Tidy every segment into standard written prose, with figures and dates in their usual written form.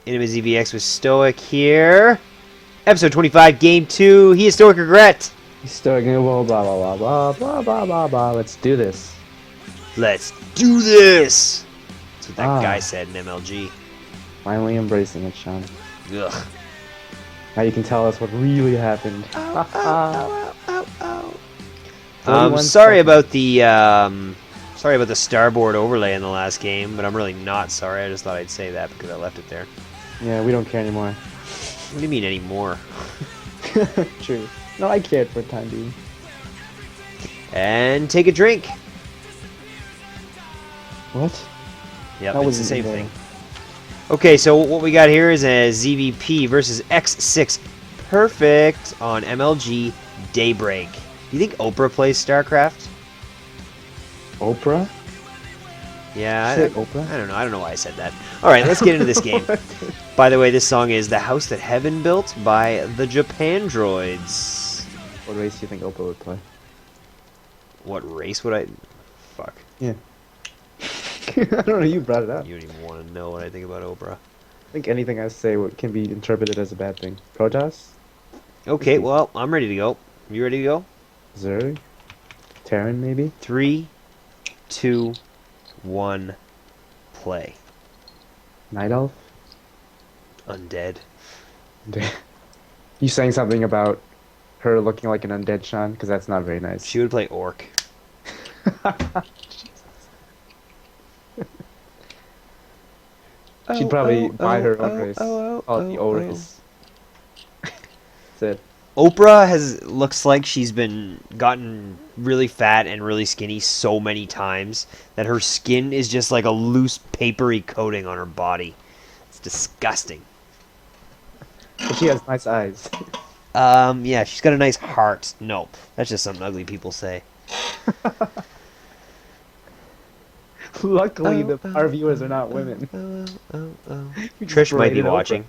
Intimate ZVX with Stoic here. Episode 25, Game 2. He is Stoic Regret. He's still going blah blah blah blah blah blah blah blah. Let's do this. Let's do this. That's what that guy said in MLG. Finally embracing it, Shawn. Ugh. Now you can tell us what really happened. Sorry about the starboard overlay in the last game, but I'm really not sorry. I just thought I'd say that because I left it there. Yeah, we don't care anymore. What do you mean anymore? True. No, I cared for the time being. And take a drink. What? Yep, That it's the wasn't same there. thing. Okay, so what we got here is a ZvP versus xSixPerfect on MLG Daybreak. Do you think Oprah plays StarCraft? Oprah? Yeah, Oprah? I don't know. I don't know why I said that. All right, let's get into this game. By the way, this song is "The House That Heaven Built" by the Japan Droids. What race do you think Oprah would play? What race would I? Fuck. Yeah. I don't know. You brought it up. You don't even want to know what I think about Oprah. I think anything I say can be interpreted as a bad thing. Protoss? Okay, well, I'm ready to go. You ready to go? Zerg? Terran, maybe? 3, 2, 1, play. Night Elf? Undead. You saying something about her looking like an undead, Shawn? Because that's not very nice. She would play Orc. She'd probably buy her own race. Call it the O race. That's it. Oprah looks like she's gotten really fat and really skinny so many times that her skin is just like a loose papery coating on her body. It's disgusting. But she has nice eyes. Yeah, she's got a nice heart. No, that's just something ugly people say. Luckily, our viewers are not women. We just Trish might be berated Oprah. watching.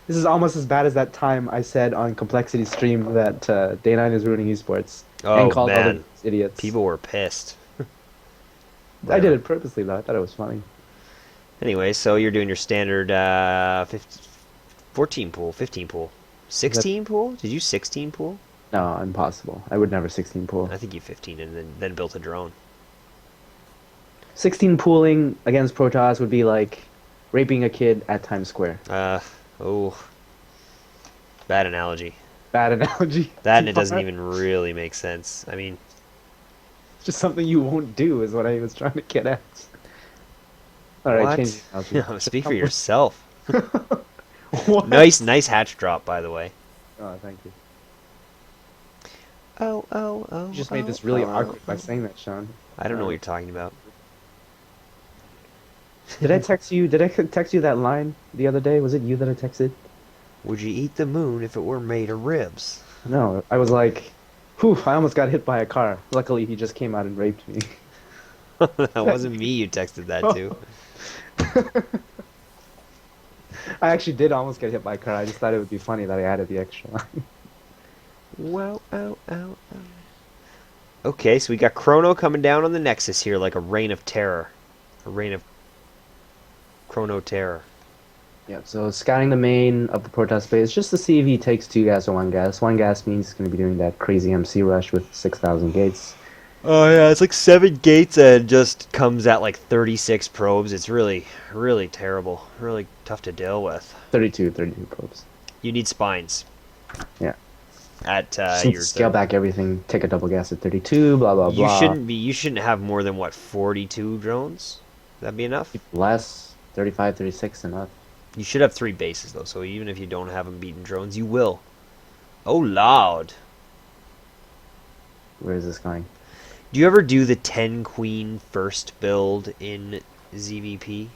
This is almost as bad as that time I said on Complexity stream that Day9 is ruining esports. Oh, and called man. others idiots. People were pissed. I did it purposely, though. I thought it was funny. Anyway, so you're doing your standard 14 pool, 15 pool. 16 pool? Did you 16 pool? No, impossible. I would never 16 pool. I think you 15 and then built a drone. 16 pooling against Protoss would be like raping a kid at Times Square. Oh. Bad analogy. Bad analogy. That and it doesn't even really make sense. I mean... It's just something you won't do is what I was trying to get at. Alright, What? change the analogy. No, speak for yourself. What? Nice hatch drop, by the way. Oh, thank you. Oh. You just made this really awkward by saying that, Shawn. I don't know what you're talking about. Did I text you that line the other day? Was it you that I texted? Would you eat the moon if it were made of ribs? No, I was like, whew, I almost got hit by a car. Luckily, he just came out and raped me. That wasn't me you texted that to. I actually did almost get hit by a car. I just thought it would be funny that I added the extra line. Wow, ow. Okay, so we got Chrono coming down on the Nexus here like a reign of terror. A reign of Chrono terror. Yeah, so scouting the main of the Protoss base just to see if he takes 2 gas or 1 gas. 1 gas means he's going to be doing that crazy MC rush with 6,000 gates. Oh yeah, it's like 7 gates and just comes at like 36 probes. It's really, really terrible. Really tough to deal with. 32 probes. You need spines. Yeah. At Just scale back everything, take a double gas at 32, blah blah blah. You shouldn't have more than what, 42 drones? That'd be enough? Less, 35, 36 enough. You should have 3 bases though, so even if you don't have them beating drones, you will. Oh loud. Where is this going? Do you ever do the 10 queen first build in ZvP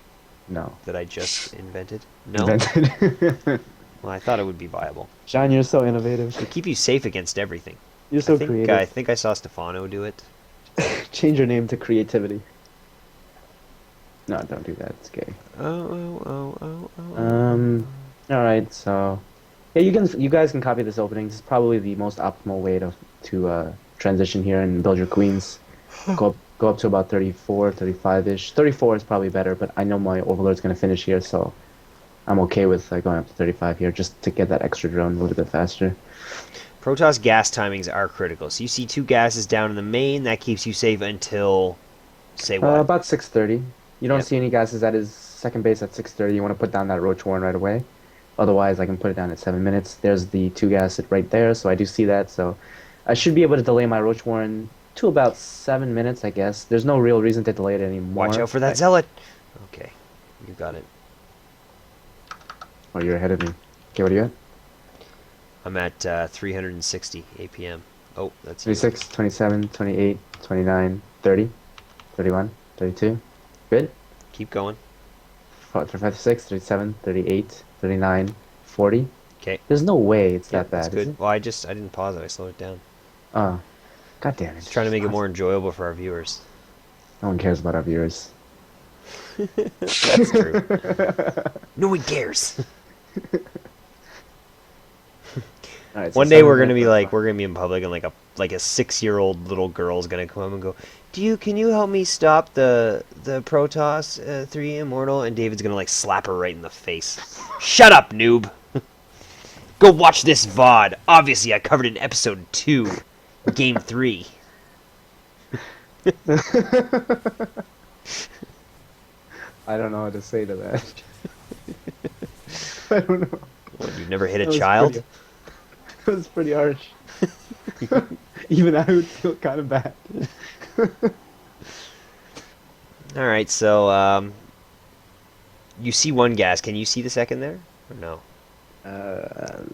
No. that I just invented? No? Invented. Well, I thought it would be viable. Shawn, you're so innovative. To keep you safe against everything. You're so I creative. think I saw Stefano do it. Change your name to creativity. No, don't do that. It's gay. Oh. Alright, so yeah, you guys can copy this opening. This is probably the most optimal way to transition here and build your queens. Go up to about 34, 35-ish. 34 is probably better, but I know my overlord's gonna finish here, so I'm okay with going up to 35 here just to get that extra drone a little bit faster. Protoss gas timings are critical. So you see two gases down in the main. That keeps you safe until, say what? About 6:30. You don't Yep. see any gases at his second base at 6:30. You want to put down that roach warren right away. Otherwise, I can put it down at 7 minutes. There's the two gas right there, so I do see that. So I should be able to delay my roach warren to about 7 minutes, I guess. There's no real reason to delay it Watch anymore. out for that zealot. Okay, you got it. Oh, you're ahead of me. Okay, what are you at? I'm at 360 APM. Oh, that's you. 26, 27, 28, 29, 30, 31, 32. Good. Keep going. 36, 37, 38, 39, 40. Okay. There's no way it's Yeah, that that's bad, is good. it? Well, I didn't pause it. I slowed it down. Oh, god damn it. Just trying to make it more enjoyable for our viewers. No one cares about our viewers. That's true. No one cares. All right, so One day we're gonna 7 minutes be left. like, we're gonna be in public, and like a 6-year-old little girl is gonna come up and go, can you help me stop the Protoss 3 Immortal? And David's gonna like slap her right in the face. Shut up, noob. Go watch this VOD. Obviously, I covered it in episode 2, game 3. I don't know how to say to that. I don't know. What, you've never hit That a was child? pretty- That was pretty harsh. Even I would feel kind of bad. All right, so you see one gas. Can you see the second there, or no?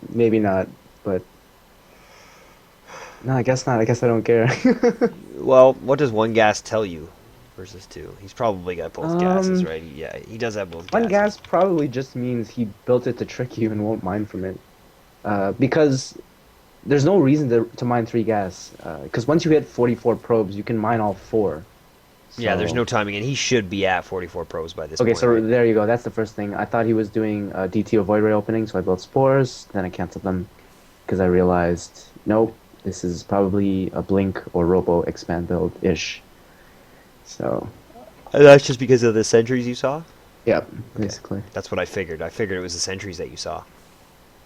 Maybe not, but no, I guess not. I guess I don't care. Well, what does one gas tell you versus two? He's probably got both gases, Um, right? Yeah, he does have both One gases. gas probably just means he built it to trick you and won't mine from it. Because there's no reason to mine 3 gas. Because once you hit 44 probes, you can mine all 4. Yeah, there's So- no timing, and he should be at 44 pros by this Okay, point. so right? there you go. That's the first thing. I thought he was doing DT or Void Ray opening, so I built spores. Then I canceled them because I realized, nope, this is probably a Blink or Robo expand build-ish. So, That's just because of the sentries you saw? yep, basically. That's what I figured. I figured it was the sentries that you saw.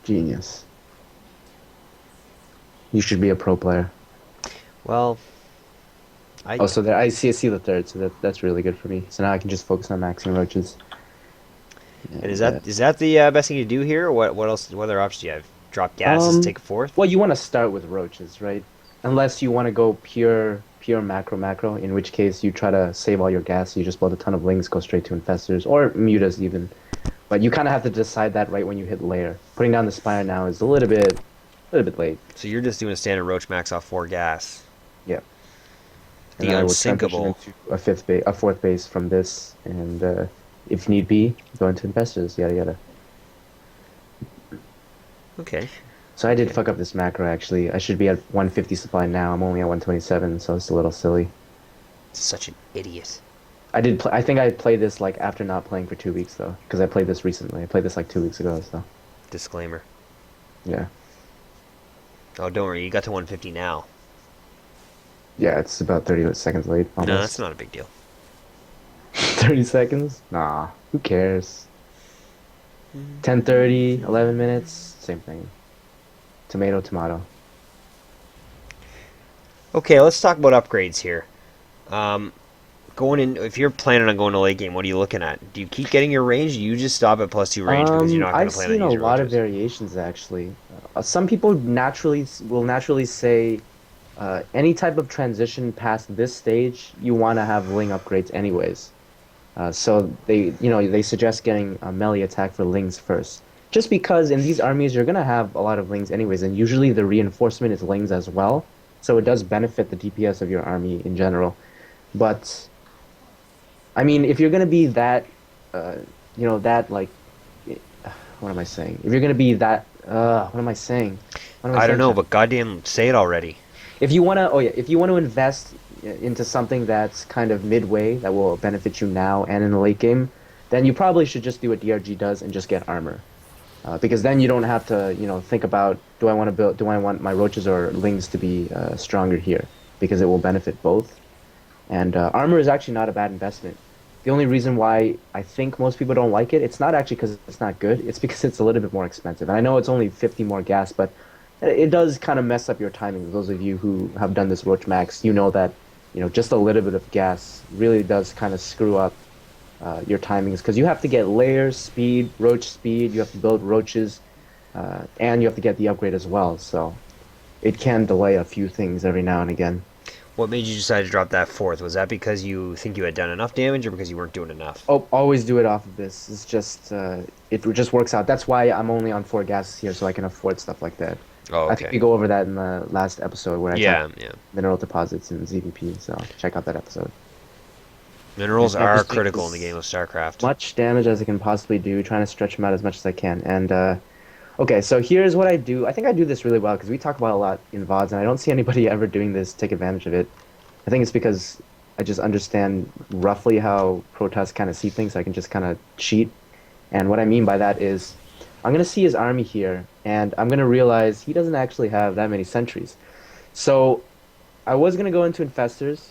Genius. You should be a pro player. Well, Oh, so there, I see the third, so that's really good for me. So now I can just focus on maxing roaches. and is that the best thing to do here, or what else? What other options do you have? Drop gases, take a fourth? Well, you want to start with roaches, right? Unless you want to go pure macro, in which case you try to save all your gas. You just build a ton of lings, go straight to infestors or mutas even. But you kind of have to decide that right when you hit layer. Putting down the spire now is a little bit late. So you're just doing a standard roach max off 4 gas. Yep. The And I will transition unsinkable. into a fourth base from this, and if need be, go into infestors. Yada yada. Okay. So I did fuck up this macro actually. I should be at 150 supply now. I'm only at 127, so it's a little silly. Such an idiot. I think I played this like after not playing for 2 weeks though, because I played this recently. I played this like 2 weeks ago, so Disclaimer. yeah. Oh, don't worry. You got to 150 now. Yeah, it's about 30 seconds late. Almost. No, that's not a big deal. 30 seconds? Nah, who cares? 10:30, 11 minutes, same thing. Tomato, tomato. Okay, let's talk about upgrades here. Going in, if you're planning on going to late game, what are you looking at? Do you keep getting your range? Do you just stop at +2 range because you're not going I've to plan seen on a using lot of roaches? variations actually. Some people will naturally say any type of transition past this stage, you want to have ling upgrades anyways. So they suggest getting a melee attack for lings first. Just because in these armies you're gonna have a lot of lings anyways, and usually the reinforcement is lings as well, so it does benefit the DPS of your army in general. But I mean, if you're gonna be that, that like, what am I saying? If you're gonna be that, what am I saying? What am I don't saying, know, Chad? but goddamn, say it already. If you wanna, if you want to invest into something that's kind of midway that will benefit you now and in the late game, then you probably should just do what DRG does and just get armor, because then you don't have to, think about do I want my roaches or lings to be stronger here, because it will benefit both, and armor is actually not a bad investment, The only reason why I think most people don't like it, it's not actually because it's not good. It's because it's a little bit more expensive. And I know it's only 50 more gas, but it does kind of mess up your timing. Those of you who have done this Roach Max, you know that, just a little bit of gas really does kind of screw up your timings because you have to get layers, speed, roach speed. You have to build roaches, and you have to get the upgrade as well. So it can delay a few things every now and again. What made you decide to drop that fourth? Was that because you think you had done enough damage, or because you weren't doing enough? Oh, always do it off of this. It's just it just works out. That's why I'm only on 4 gases here, so I can afford stuff like that. Oh, I think okay. we go over that in the last episode where I talk Yeah, yeah. mineral deposits in ZvP. So check out that episode. And Minerals I'm are just doing critical in the as game of StarCraft. much damage as I can possibly do, trying to stretch them out as much as I can. And okay, so here's what I do. I think I do this really well because we talk about it a lot in VODs, and I don't see anybody ever doing this, take advantage of it. I think it's because I just understand roughly how Protoss kind of see things. So I can just kind of cheat. And what I mean by that is I'm going to see his army here, and I'm going to realize he doesn't actually have that many sentries. So I was going to go into Infestors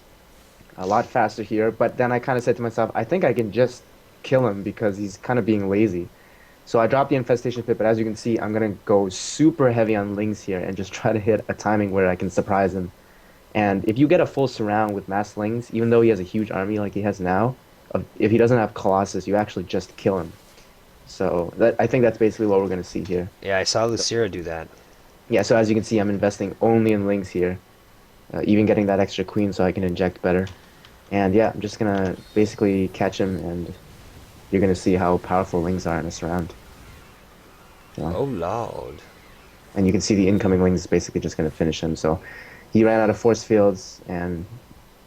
a lot faster here, but then I kind of said to myself, I think I can just kill him because he's kind of being lazy. So I dropped the Infestation Pit, but as you can see, I'm going to go super heavy on Lings here and just try to hit a timing where I can surprise him. And if you get a full surround with Mass Lings, even though he has a huge army like he has now, if he doesn't have Colossus, you actually just kill him. So I think that's basically what we're going to see here. Yeah, I saw Lucira do that. Yeah, so as you can see, I'm investing only in Lings here, even getting that extra queen so I can inject better. And yeah, I'm just going to basically catch him, and you're going to see how powerful Lings are in a surround. So, Oh, Lord. and you can see the incoming Lings is basically just going to finish him. So he ran out of force fields, and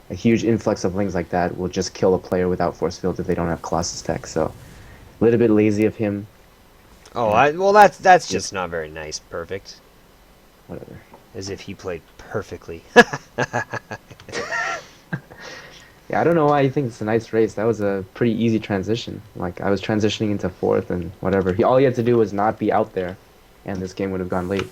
a huge influx of Lings like that will just kill a player without force fields if they don't have Colossus tech. So a little bit lazy of him. Oh, And well, that's just not very nice. Perfect. whatever. As if he played perfectly. Yeah, I don't know why you think it's a nice race. That was a pretty easy transition. Like I was transitioning into fourth and whatever. All he had to do was not be out there, and this game would have gone late.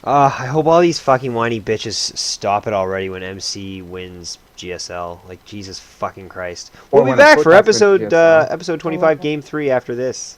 I hope all these fucking whiny bitches stop it already when MC wins GSL. Like, Jesus fucking Christ. Or We'll be when a back for Protoss wins GSL. episode Oh, 25, game 3 after this.